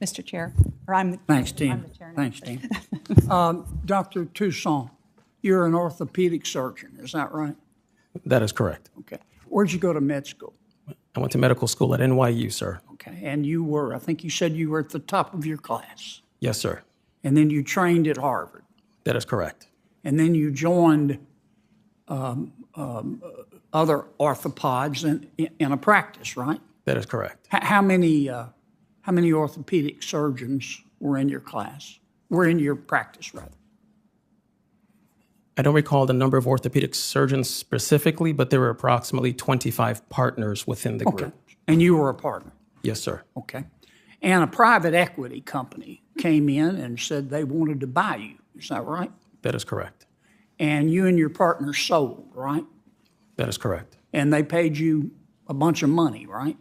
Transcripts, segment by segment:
Mr. Chair, or I'm the, Thanks, I'm Tim. the chair now. Thanks, Tim. Dr. Toussaint, you're an orthopedic surgeon, is that right? That is correct. Okay. Where'd you go to med school? I went to medical school at NYU, sir. Okay. And you were, I think you said you were at the top of your class. Yes, sir. And then you trained at Harvard. That is correct. And then you joined other orthopods in a practice, right? That is correct. How many orthopedic surgeons were in your class? Were in your practice, rather? I don't recall the number of orthopedic surgeons specifically, but there were approximately 25 partners within the Okay. group. And you were a partner? Yes, sir. Okay. And a private equity company came in and said they wanted to buy you. Is that right? That is correct. And you and your partner sold, right? That is correct. And they paid you a bunch of money, right?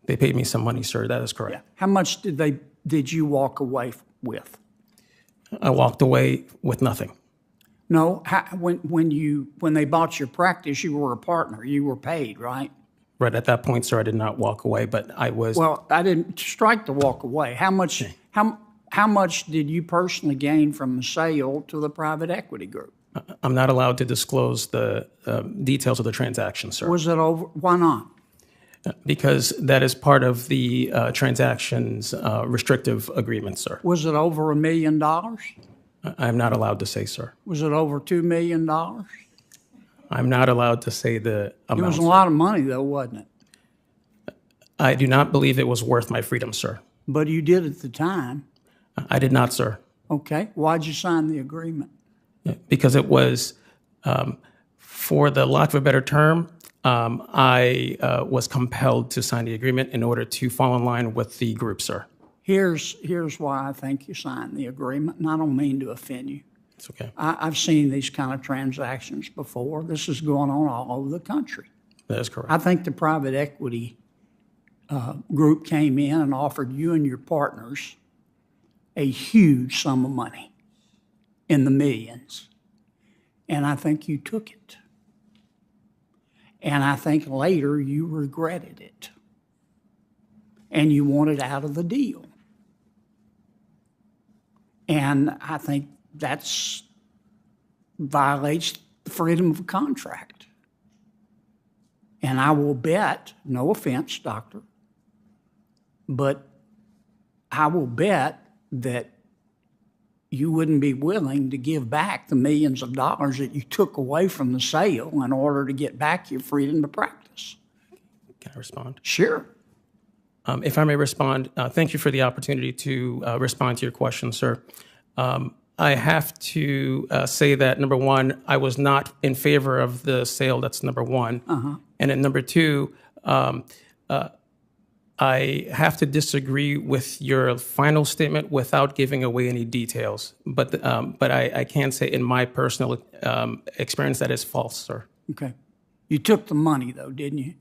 They paid me some money, sir. That is correct. Yeah. How much did you walk away with? I walked away with nothing. No, when they bought your practice, you were a partner. You were paid, right? Right at that point, sir, I did not walk away, but I was. Well, I didn't strike the walk away. How much did you personally gain from the sale to the private equity group? I'm not allowed to disclose the details of the transaction, sir. Was it over? Why not? Because that is part of the transaction's restrictive agreement, sir. Was it over $1 million? I'm not allowed to say, sir. Was it over $2 million? I'm not allowed to say the It amount. was a lot of money, though, wasn't it? I do not believe it was worth my freedom, sir. But you did at the time. I did not, sir, Okay. Why'd you sign the agreement? because it was, for the lack of a better term, I was compelled to sign the agreement in order to fall in line with the group, sir. Here's why I think you signed the agreement, and I don't mean to offend you. It's okay. I've seen these kind of transactions before. This is going on all over the country. That is correct. I think the private equity group came in and offered you and your partners a huge sum of money in the millions. And I think you took it. And I think later you regretted it. And you wanted out of the deal. And I think that's violates the freedom of contract. And I will bet, no offense, doctor, but I will bet that you wouldn't be willing to give back the millions of dollars that you took away from the sale in order to get back your freedom to practice. Can I respond? Sure. If I may respond, thank you for the opportunity to respond to your question, sir. I have to say that, number one, I was not in favor of the sale. That's number one. And then number two, I have to disagree with your final statement without giving away any details. But I can say in my personal experience that is false, sir. Okay. You took the money, though, didn't you?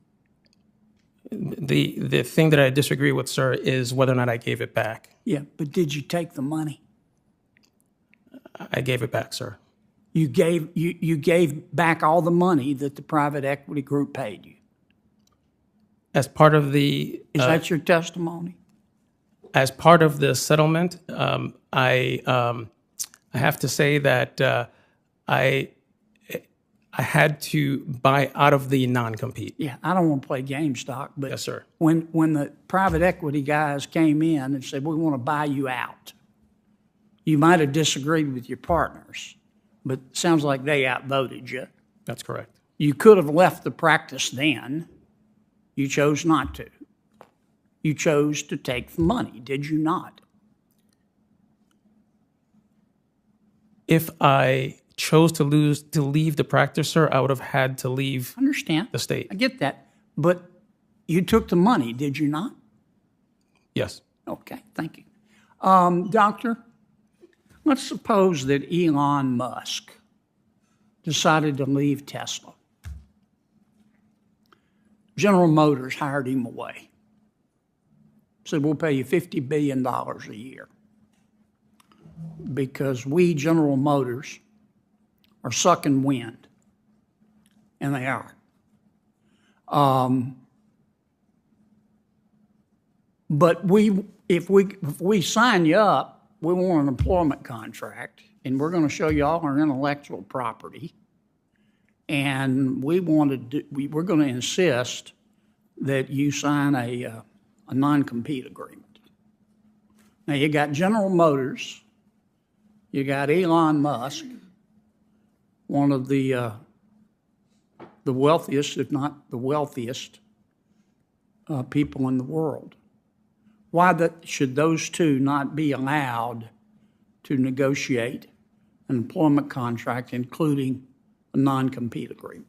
The thing that I disagree with, sir, is whether or not I gave it back. Yeah, but did you take the money? I gave it back, sir. You gave back all the money that the private equity group paid you. As part of the Is that your testimony? as part of the settlement, I have to say that I had to buy out of the non-compete. Yeah, I don't want to play game stock, but Yes, sir. when the private equity guys came in and said, we want to buy you out, you might have disagreed with your partners, but it sounds like they outvoted you. That's correct. You could have left the practice then. You chose not to. You chose to take the money, did you not? If I chose to leave the practice, sir, I would have had to leave I understand. the state. I get that. But you took the money, did you not? Yes. Okay, thank you. Doctor, let's suppose that Elon Musk decided to leave Tesla. General Motors hired him away. Said, we'll pay you $50 billion a year because we, General Motors, are sucking wind. And they are. But if we sign you up, we want an employment contract, and we're going to show you all our intellectual property, and we're going to insist that you sign a non-compete agreement. Now, you got General Motors, you got Elon Musk, one of the wealthiest, if not the wealthiest, people in the world. Why should those two not be allowed to negotiate an employment contract, including a non-compete agreement?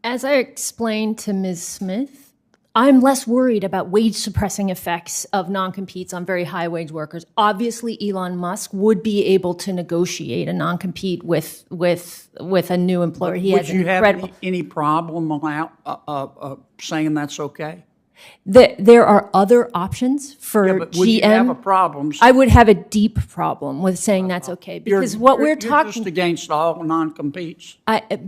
As I explained to Ms. Smith, I'm less worried about wage-suppressing effects of non-competes on very high-wage workers. Obviously, Elon Musk would be able to negotiate a non-compete with a new employer. Would you have any problem saying that's okay? There are other options for but GM. would you have a problem? I would have a deep problem with saying that's okay because what we're You're talking just against all non-competes.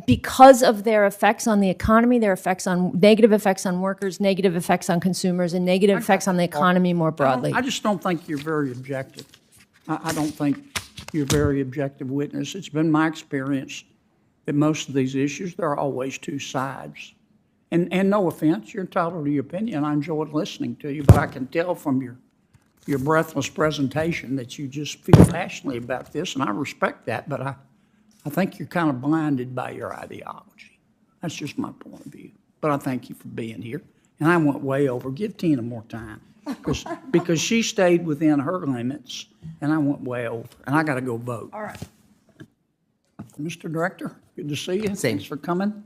because of their effects on the economy, their effects on negative effects on workers, negative effects on consumers, and negative effects on the economy more broadly. I just don't think you're very objective. I don't think you're a very objective witness. It's been my experience that most of these issues, there are always two sides. And no offense, you're entitled to your opinion. I enjoyed listening to you, but I can tell from your breathless presentation that you just feel passionately about this, and I respect that, but I think you're kind of blinded by your ideology. That's just my point of view. But I thank you for being here. And I went way over. Give Tina more time. Because she stayed within her limits, and I went way over. And I got to go vote. All right. Mr. Director, good to see you. Same. Thanks for coming.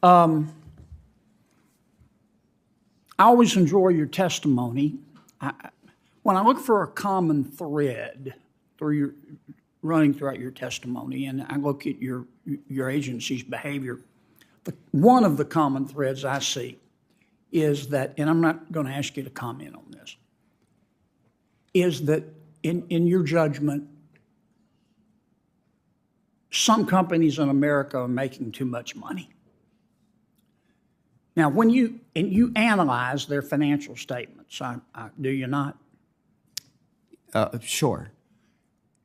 I always enjoy your testimony. When I look for a common thread running throughout your testimony, and I look at your agency's behavior, one of the common threads I see is that, and I'm not going to ask you to comment on this, is that in your judgment, some companies in America are making too much money. Now, when you analyze their financial statements, do you not? Sure.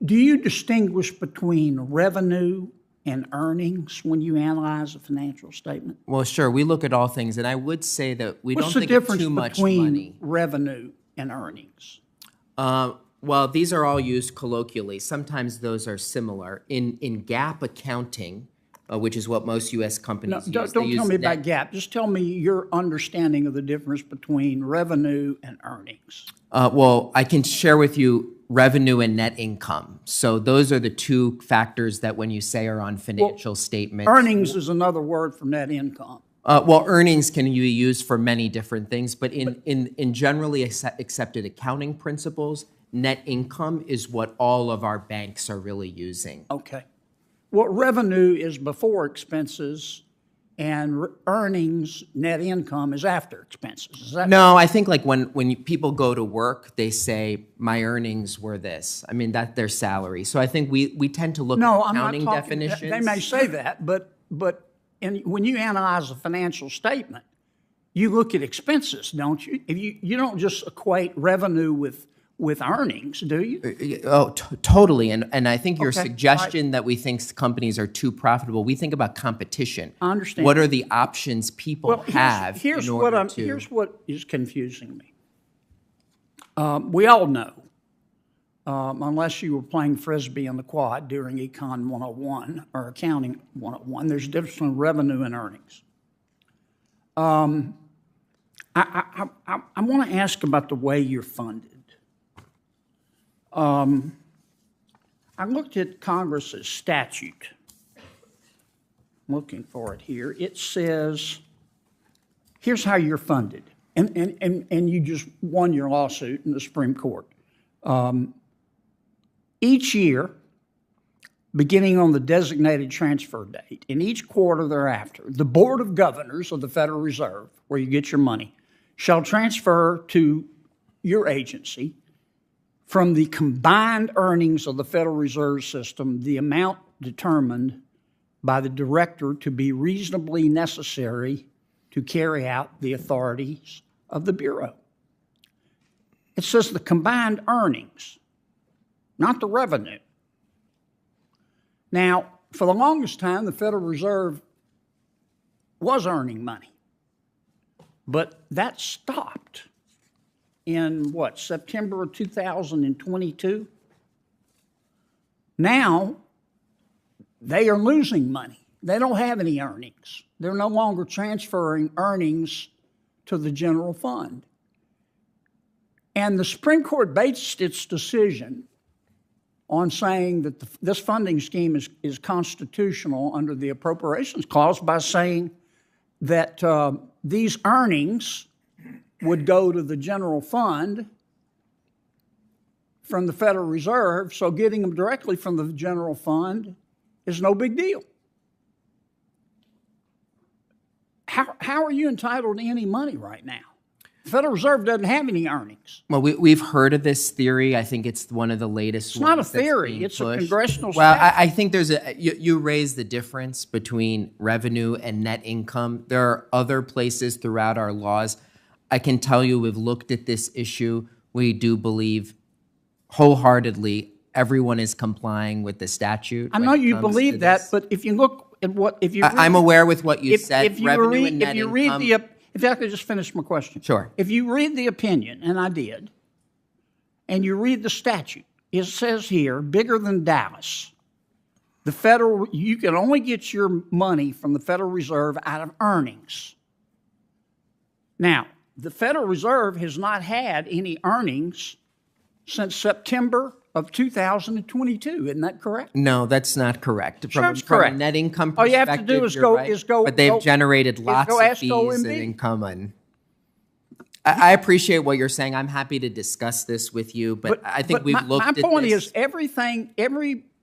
Do you distinguish between revenue and earnings when you analyze a financial statement? Well, sure. We look at all things, and I would say that we What's don't the think of difference too much between money. revenue and earnings? Well, these are all used colloquially. Sometimes those are similar. In GAAP accounting, which is what most U.S. companies use. Don't tell me about GAAP. Just tell me your understanding of the difference between revenue and earnings. Well, I can share with you revenue and net income. So those are the two factors that when you say are on financial statements. Earnings is another word for net income. Well, earnings can be used for many different things, but in generally accepted accounting principles, net income is what all of our banks are really using. Okay. Well, revenue is before expenses, and earnings, net income, is after expenses. Is that No, I think like when people go to work, they say, my earnings were this. I mean, that's their salary. So I think we tend to look No, at I'm not accounting talking. definitions. They may say that, but when you analyze a financial statement, you look at expenses, don't you? You don't just equate revenue with earnings, do you? Oh, totally. And I think your Okay, suggestion that we think companies are too profitable, we think about competition. I understand. What are the options people have Here's in order what to... Here's what is confusing me. We all know, unless you were playing Frisbee in the quad during Econ 101 or Accounting 101, there's a difference between revenue and earnings. I want to ask about the way you're funded. I looked at Congress's statute. I'm looking for it here. It says, here's how you're funded. And you just won your lawsuit in the Supreme Court. Each year, beginning on the designated transfer date, in each quarter thereafter, the Board of Governors of the Federal Reserve, where you get your money, shall transfer to your agency from the combined earnings of the Federal Reserve System the amount determined by the director to be reasonably necessary to carry out the authorities of the Bureau. It says the combined earnings, not the revenue. Now, for the longest time, the Federal Reserve was earning money, but that stopped in September of 2022? Now, they are losing money. They don't have any earnings. They're no longer transferring earnings to the general fund. And the Supreme Court based its decision on saying that this funding scheme is constitutional under the Appropriations Clause by saying that these earnings would go to the general fund from the Federal Reserve, so getting them directly from the general fund is no big deal. How are you entitled to any money right now? The Federal Reserve doesn't have any earnings. Well, we've heard of this theory. I think it's one of the latest It's not a ones that's theory. being It's a pushed. congressional Well, statute. I think there's you raise the difference between revenue and net income. There are other places throughout our laws. I can tell you we've looked at this issue. We do believe wholeheartedly everyone is complying with the statute. I know you believe that, but if you look at I'm aware with what you said, if you revenue read, and net if you income. read the, if I could just finish my question. Sure. If you read the opinion, and I did, and you read the statute, it says here, bigger than Dallas, you can only get your money from the Federal Reserve out of earnings. Now, the Federal Reserve has not had any earnings since September of 2022. Isn't that correct? No, that's not correct. Sure, it's From correct. a net income All perspective, you have to do is you're go- right. is go- But they've go- generated is lots go of ask fees OMB. and income. And I appreciate what you're saying. I'm happy to discuss this with you, but I think we've looked at this. My point is, every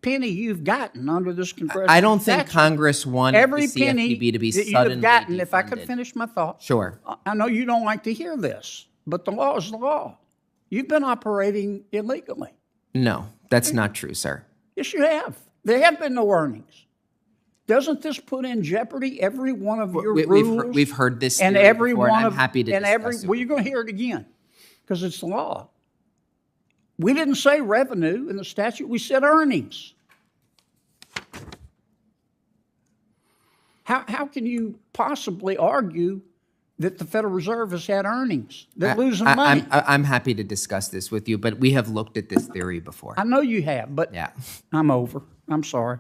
penny you've gotten under this congressional I don't think statute, Congress wanted every the penny CFPB to be that you suddenly have gotten, if I could defunded. finish my thought. Sure. I know you don't like to hear this, but the law is the law. You've been operating illegally. No, that's not true, sir. Yes, you have. There have been no earnings. Doesn't this put in jeopardy every one of your rules? We've heard this and theory every before, one and I'm of happy to and discuss it. well, you're going to hear it again because it's the law. We didn't say revenue in the statute. We said earnings. How can you possibly argue that the Federal Reserve has had earnings? They're losing money. I'm happy to discuss this with you, but we have looked at this theory before. I know you have, but Yeah. I'm over. I'm sorry.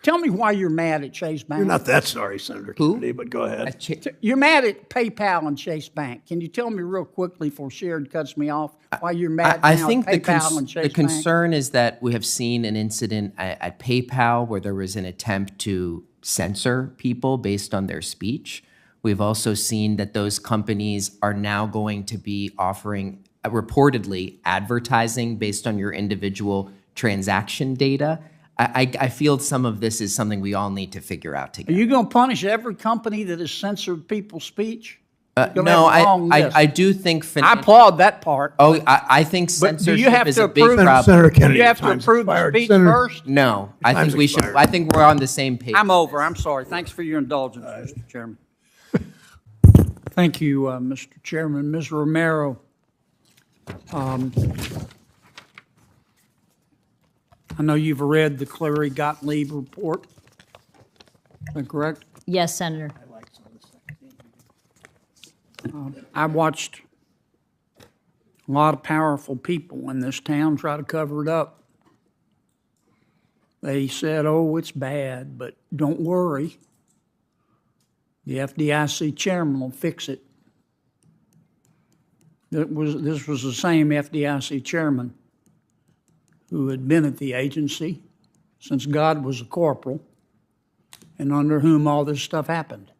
Tell me why you're mad at Chase Bank. You're not that sorry, Senator Kennedy, but go ahead. You're mad at PayPal and Chase Bank. Can you tell me real quickly before Sharon cuts me off why you're mad I now think at PayPal and Chase the Bank? concern is that we have seen an incident at PayPal where there was an attempt to censor people based on their speech. We've also seen that those companies are now going to be offering reportedly advertising based on your individual transaction data. I feel some of this is something we all need to figure out Are together. you going to punish every company that has censored people's speech? No, I I do think I applaud that part. Oh, I think But do censorship you have is to a big approve? problem. Senator Kennedy, You have to time's approve the expired. speech Senator- first? No, I Time's think we should. expired. I think we're on the same page. I'm over. I'm sorry. Thanks for your indulgence, Mr. Chairman. Thank you, Mr. Chairman. Ms. Romero, I know you've read the Cleary-Gottlieb report. Is that correct? Yes, Senator. I watched a lot of powerful people in this town try to cover it up. They said, oh, it's bad, but don't worry. The FDIC chairman will fix it. This was the same FDIC chairman who had been at the agency since God was a corporal and under whom all this stuff happened.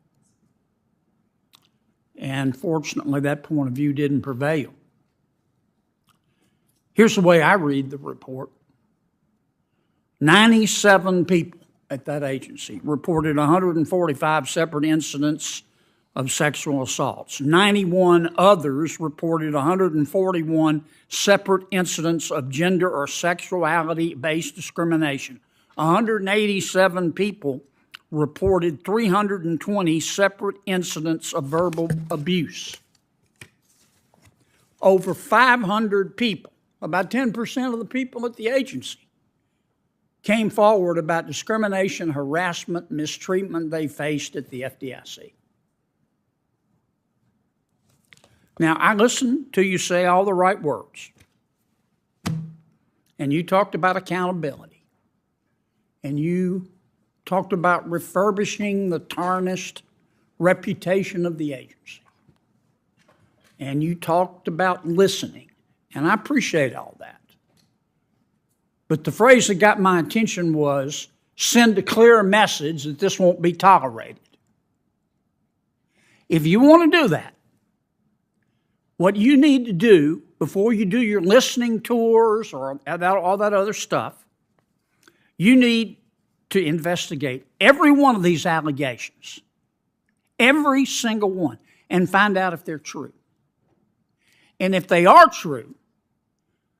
And fortunately, that point of view didn't prevail. Here's the way I read the report. 97 people at that agency reported 145 separate incidents of sexual assaults. 91 others reported 141 separate incidents of gender or sexuality-based discrimination. 187 people reported 320 separate incidents of verbal abuse. over 500 people, about 10% of the people at the agency, came forward about discrimination, harassment, mistreatment they faced at the FDIC. Now, I listened to you say all the right words. And you talked about accountability. And you talked about refurbishing the tarnished reputation of the agency. And you talked about listening. And I appreciate all that. But the phrase that got my attention was, send a clear message that this won't be tolerated. If you want to do that, what you need to do before you do your listening tours or all that other stuff, you need to investigate every one of these allegations, every single one, and find out if they're true. And if they are true,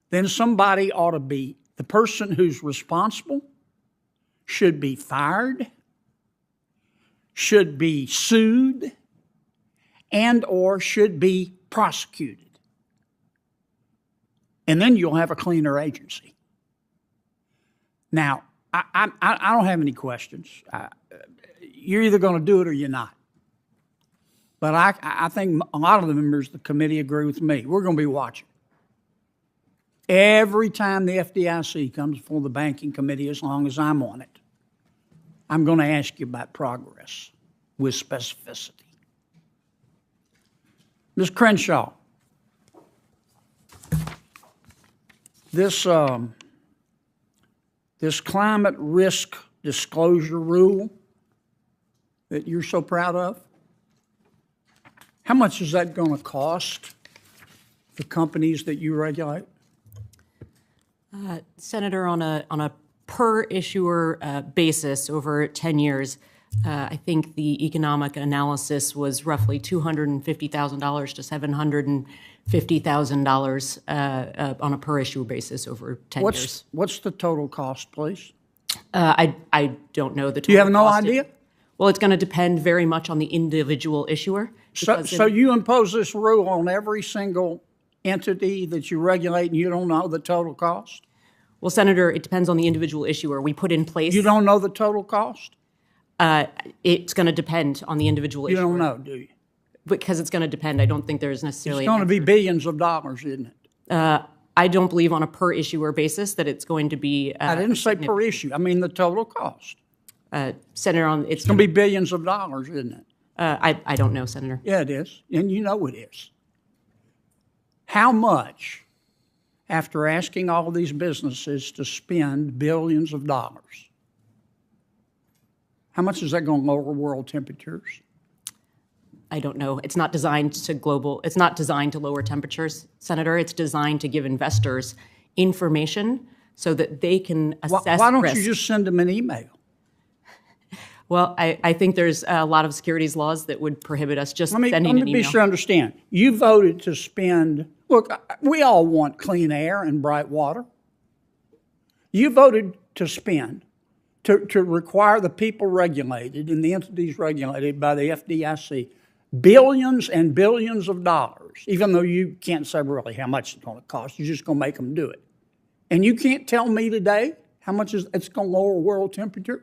then somebody ought to be, the person who's responsible should be fired, should be sued, and or should be prosecuted. And then you'll have a cleaner agency. Now, I don't have any questions. You're either going to do it or you're not. But I think a lot of the members of the committee agree with me. We're going to be watching. Every time the FDIC comes before the banking committee, as long as I'm on it, I'm going to ask you about progress with specificity. Ms. Crenshaw, this climate risk disclosure rule that you're so proud of, how much is that going to cost the companies that you regulate? Senator, on a per issuer basis over 10 years, I think the economic analysis was roughly $250,000 to $750,000 on a per issuer basis over 10 years. What's the total cost, please? I don't know the total cost. You have no idea? Well, it's going to depend very much on the individual issuer. So you impose this rule on every single entity that you regulate and you don't know the total cost? Well, Senator, it depends on the individual issuer. We put in place... You don't know the total cost? It's going to depend on the individual issuer. You don't know, do you? Because it's going to depend. I don't think there's necessarily... It's going to be billions of dollars, isn't it? I don't believe on a per issuer basis that it's going to be... I didn't say per issue. I mean the total cost. Senator, it's going to be billions of dollars, isn't it? I don't know, Senator. Yeah, it is. And you know it is. How much, after asking all these businesses to spend billions of dollars, how much is that going to lower world temperatures? I don't know. It's not designed to lower temperatures, Senator. It's designed to give investors information so that they can assess risk. Why don't you just send them an email? Well, I think there's a lot of securities laws that would prohibit us just sending an email. Let me be sure I understand. You voted to spend, look, we all want clean air and bright water. You voted to spend, to require the people regulated and the entities regulated by the FDIC billions and billions of dollars, even though you can't say really how much it's going to cost. You're just going to make them do it. And you can't tell me today how much it's going to lower world temperatures?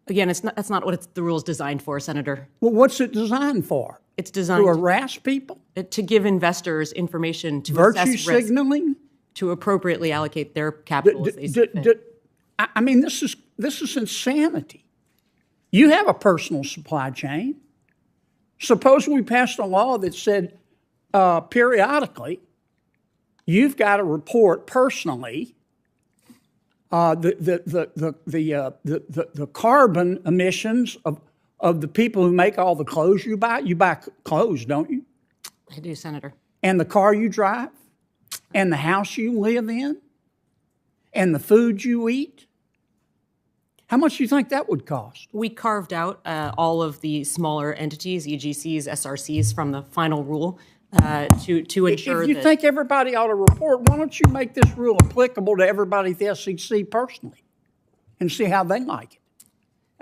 Again, that's not what the rule is designed for, Senator. Well, what's it designed for? It's designed to harass people? To give investors information to Virtue assess risk, signaling? To appropriately allocate their capital as they see fit. I mean, this is insanity. You have a personal supply chain. Suppose we passed a law that said periodically you've got to report personally the carbon emissions of the people who make all the clothes you buy. You buy clothes, don't you? I do, Senator. And the car you drive, and the house you live in, and the food you eat. How much do you think that would cost? We carved out all of the smaller entities, EGCs, SRCs, from the final rule to ensure that... If you think everybody ought to report, why don't you make this rule applicable to everybody at the SEC personally and see how they like it?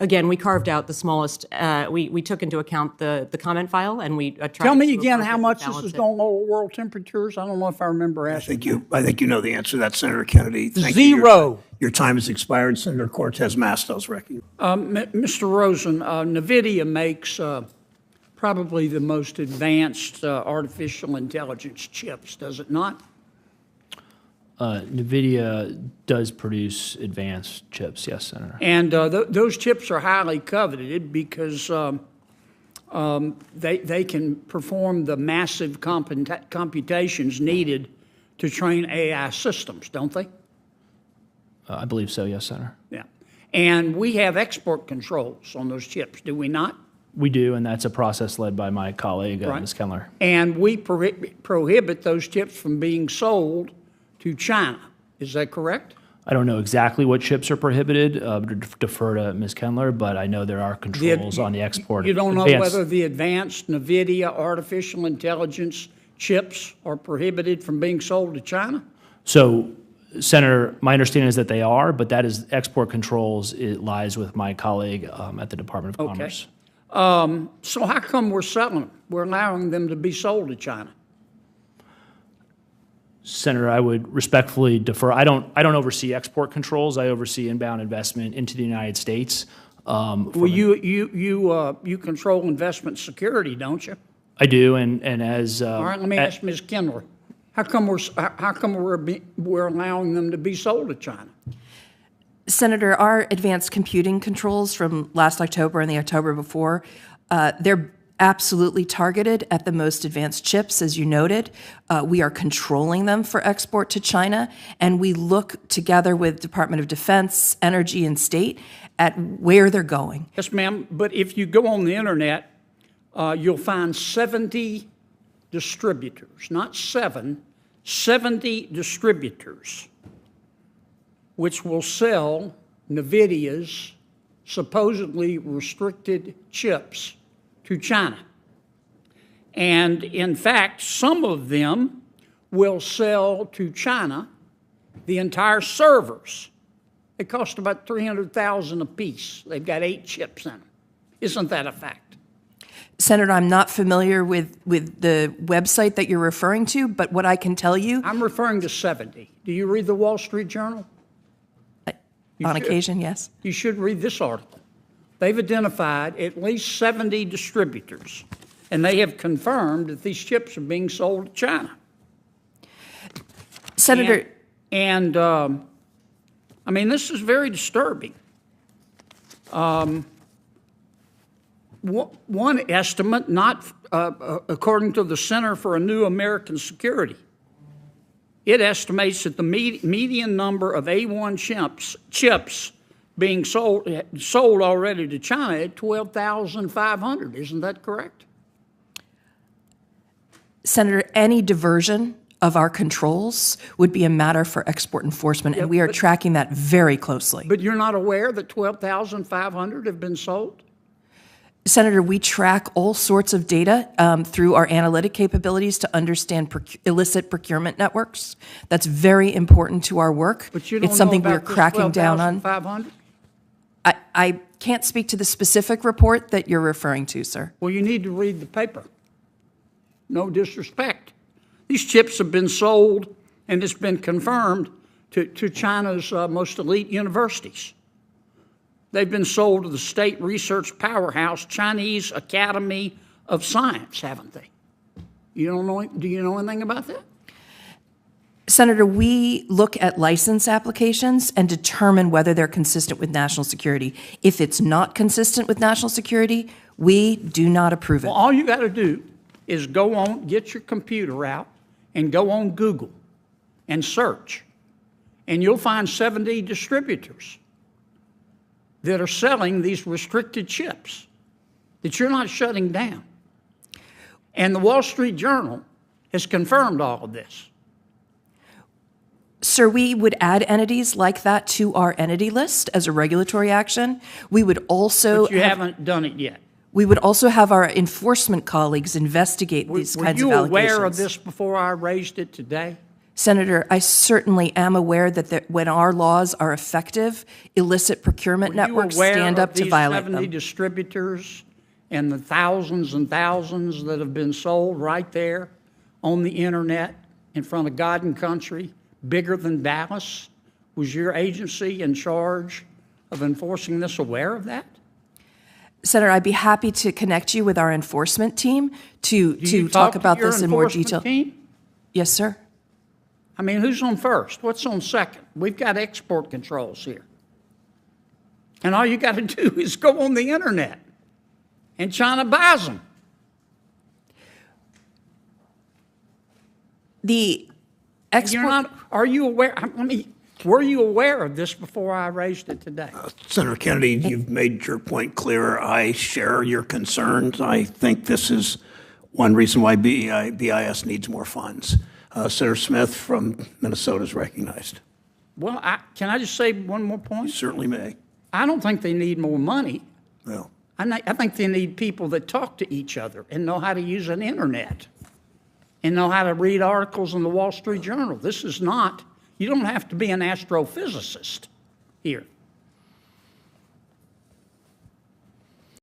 Again, we carved out the smallest, we took into account the comment file, and we tried Tell me to again how appropriately much this balance is it. going to lower world temperatures? I don't know if I remember asking. I think you know the answer to that, Senator Kennedy. Thank you. Zero. Your time has expired. Senator Cortez Masto's recognized. Mr. Rosen, NVIDIA makes probably the most advanced artificial intelligence chips, does it not? NVIDIA does produce advanced chips, yes, Senator. And those chips are highly coveted because they can perform the massive computations needed to train AI systems, don't they? I believe so, yes, Senator. Yeah. And we have export controls on those chips, do we not? We do, and that's a process led by my colleague, Ms. Kendler. And we prohibit those chips from being sold to China. Is that correct? I don't know exactly what chips are prohibited, defer to Ms. Kendler, but I know there are controls on the export. You don't know whether the advanced NVIDIA artificial intelligence chips are prohibited from being sold to China? So, Senator, my understanding is that they are, but that is export controls. It lies with my colleague at the Department of Commerce. So how come we're selling them? We're allowing them to be sold to China? Senator, I would respectfully defer. I don't oversee export controls. I oversee inbound investment into the United States. Well, you control investment security, don't you? I do, and as All right, let me ask Ms. Kendler. How come we're allowing them to be sold to China? Senator, our advanced computing controls from last October and the October before, they're absolutely targeted at the most advanced chips, as you noted. We are controlling them for export to China, and we look together with Department of Defense, Energy, and State at where they're going. Yes, ma'am, but if you go on the internet, you'll find 70 distributors, not 70 distributors, which will sell NVIDIA's supposedly restricted chips to China. And in fact, some of them will sell to China the entire servers. They cost about $300,000 a piece. They've got 8 chips in them. Isn't that a fact? Senator, I'm not familiar with the website that you're referring to, but what I can tell you... I'm referring to 70. Do you read the Wall Street Journal? On occasion, yes. You should read this article. They've identified at least 70 distributors, and they have confirmed that these chips are being sold to China. Senator... I mean, this is very disturbing. One estimate, not according to the Center for a New American Security, it estimates that the median number of A1 chips being sold already to China at 12,500. Isn't that correct? Senator, any diversion of our controls would be a matter for export enforcement, and we are tracking that very closely. But you're not aware that 12,500 have been sold? Senator, we track all sorts of data through our analytic capabilities to understand illicit procurement networks. That's very important to our work. But you don't it's something know about we're cracking down on. 12,500? I can't speak to the specific report that you're referring to, sir. Well, you need to read the paper. No disrespect. These chips have been sold, and it's been confirmed, to China's most elite universities. They've been sold to the state research powerhouse, Chinese Academy of Science, haven't they? Do you know anything about that? Senator, we look at license applications and determine whether they're consistent with national security. If it's not consistent with national security, we do not approve it. Well, all you got to do is go on, get your computer out, and go on Google and search. And you'll find 70 distributors that are selling these restricted chips that you're not shutting down. And the Wall Street Journal has confirmed all of this. Sir, we would add entities like that to our entity list as a regulatory action. We would also... But you haven't done it yet. We would also have our enforcement colleagues investigate these kinds of allegations. Were you aware of this before I raised it today? Senator, I certainly am aware that when our laws are effective, illicit procurement networks stand up to violate them. 70 distributors and the thousands and thousands that have been sold right there on the internet in front of God and country, bigger than Dallas? Was your agency in charge of enforcing this aware of that? Senator, I'd be happy to connect you with our enforcement team to talk about this in more detail. Team? Yes, sir. I mean, who's on first? What's on second? We've got export controls here. And all you got to do is go on the internet, and China buys them. The export. Are you aware? Were you aware of this before I raised it today? Senator Kennedy, you've made your point clear. I share your concerns. I think this is one reason why BIS needs more funds. Senator Smith from Minnesota is recognized. Well, can I just say one more point? You certainly may. I don't think they need more money. Well, I think they need people that talk to each other and know how to use an internet and know how to read articles in the Wall Street Journal. This is not, you don't have to be an astrophysicist here.